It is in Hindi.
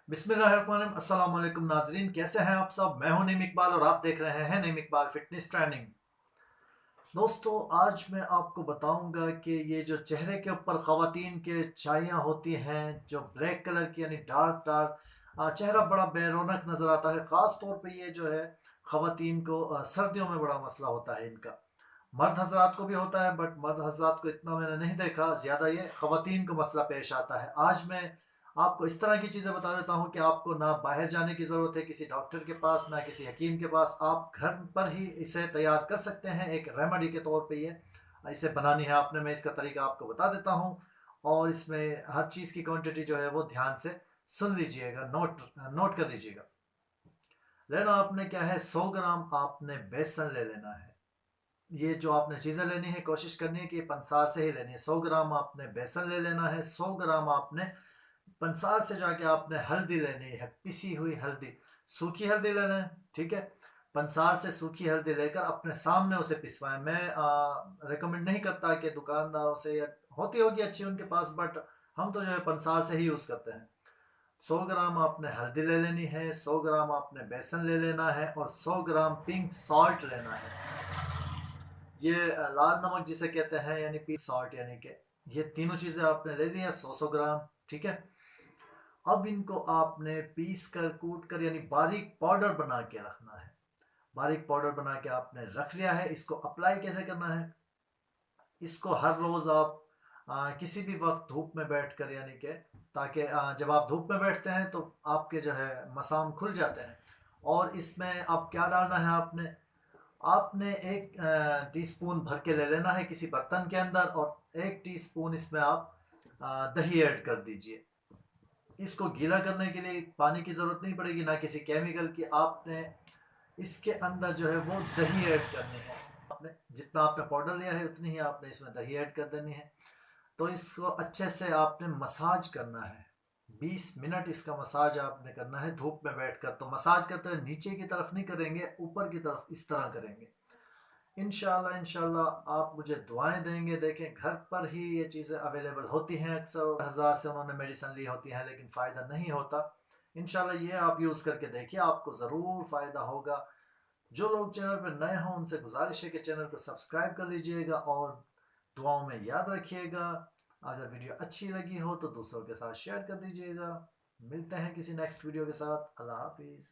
बिस्मिल्लाहिर्रहमानिर्रहीम। अस्सलाम वालेकुम नाजरीन, कैसे हैं आप सब। मैं हूं नईम इकबाल और आप देख रहे हैं नईम इकबाल फिटनेस ट्रेनिंग। दोस्तों, आज मैं आपको बताऊंगा कि ये जो चेहरे के ऊपर ख़वातीन के चाइयाँ होती हैं जो ब्लैक कलर की यानी डार्क डार्क, चेहरा बड़ा बेरौनक नज़र आता है। ख़ास तौर पे ये जो है ख़वातीन को सर्दियों में बड़ा मसला होता है इनका। मर्द हजरात को भी होता है बट मर्द हजरात को इतना मैंने नहीं देखा, ज़्यादा ये ख़वातीन को मसला पेश आता है। आज मैं आपको इस तरह की चीज़ें बता देता हूँ कि आपको ना बाहर जाने की ज़रूरत है किसी डॉक्टर के पास, ना किसी हकीम के पास। आप घर पर ही इसे तैयार कर सकते हैं एक रेमेडी के तौर पे। ये इसे बनानी है आपने, मैं इसका तरीका आपको बता देता हूँ। और इसमें हर चीज़ की क्वांटिटी जो है वो ध्यान से सुन लीजिएगा, नोट नोट कर लीजिएगा। लेना आपने क्या है, 100 ग्राम आपने बेसन ले लेना है। ये जो आपने चीज़ें लेनी है कोशिश करनी है कि पंसार से ही लेनी है। 100 ग्राम आपने बेसन ले लेना है। 100 ग्राम आपने पंसार से जाके आपने हल्दी लेनी है, पिसी हुई हल्दी, सूखी हल्दी लेना है। ठीक है, पंसार से सूखी हल्दी लेकर अपने सामने उसे पिसवाएं। मैं रिकमेंड नहीं करता कि दुकानदारों से, या होती होगी अच्छी उनके पास, बट हम तो जो है पंसार से ही यूज़ करते हैं। 100 ग्राम आपने हल्दी ले लेनी है, 100 ग्राम आपने बेसन ले लेना है और 100 ग्राम पिंक सॉल्ट लेना है। ये लाल नमक जिसे कहते हैं, यानी पिंक सॉल्ट, यानी कि ये तीनों चीज़ें आपने ले लिया 100-100 ग्राम। ठीक है, अब इनको आपने पीस कर, कूट कर, यानी बारीक पाउडर बना के रखना है। बारीक पाउडर बना के आपने रख लिया है। इसको अप्लाई कैसे करना है, इसको हर रोज़ आप किसी भी वक्त धूप में बैठ कर, यानी कि ताकि जब आप धूप में बैठते हैं तो आपके जो है मसाम खुल जाते हैं। और इसमें अब क्या डालना है, आपने आपने एक टीस्पून भर के ले लेना है किसी बर्तन के अंदर, और 1 टीस्पून इसमें आप दही ऐड कर दीजिए। इसको गीला करने के लिए पानी की ज़रूरत नहीं पड़ेगी, ना किसी केमिकल की। आपने इसके अंदर जो है वो दही ऐड करनी है। आपने जितना आपने पाउडर लिया है उतनी ही आपने इसमें दही ऐड कर देनी है। तो इसको अच्छे से आपने मसाज करना है। 20 मिनट इसका मसाज आपने करना है धूप में बैठकर। तो मसाज करते हुए नीचे की तरफ नहीं करेंगे, ऊपर की तरफ इस तरह करेंगे। इंशाल्लाह इंशाल्लाह आप मुझे दुआएं देंगे। देखें, घर पर ही ये चीज़ें अवेलेबल होती हैं। अक्सर हज़ार से उन्होंने मेडिसिन ली होती है लेकिन फ़ायदा नहीं होता। इंशाल्लाह ये आप यूज़ करके देखिए, आपको ज़रूर फ़ायदा होगा। जो लोग चैनल पर नए हों उनसे गुजारिश है कि चैनल को सब्सक्राइब कर लीजिएगा और दुआओं में याद रखिएगा। अगर वीडियो अच्छी लगी हो तो दूसरों के साथ शेयर कर दीजिएगा। मिलते हैं किसी नेक्स्ट वीडियो के साथ। अल्लाह हाफिज़।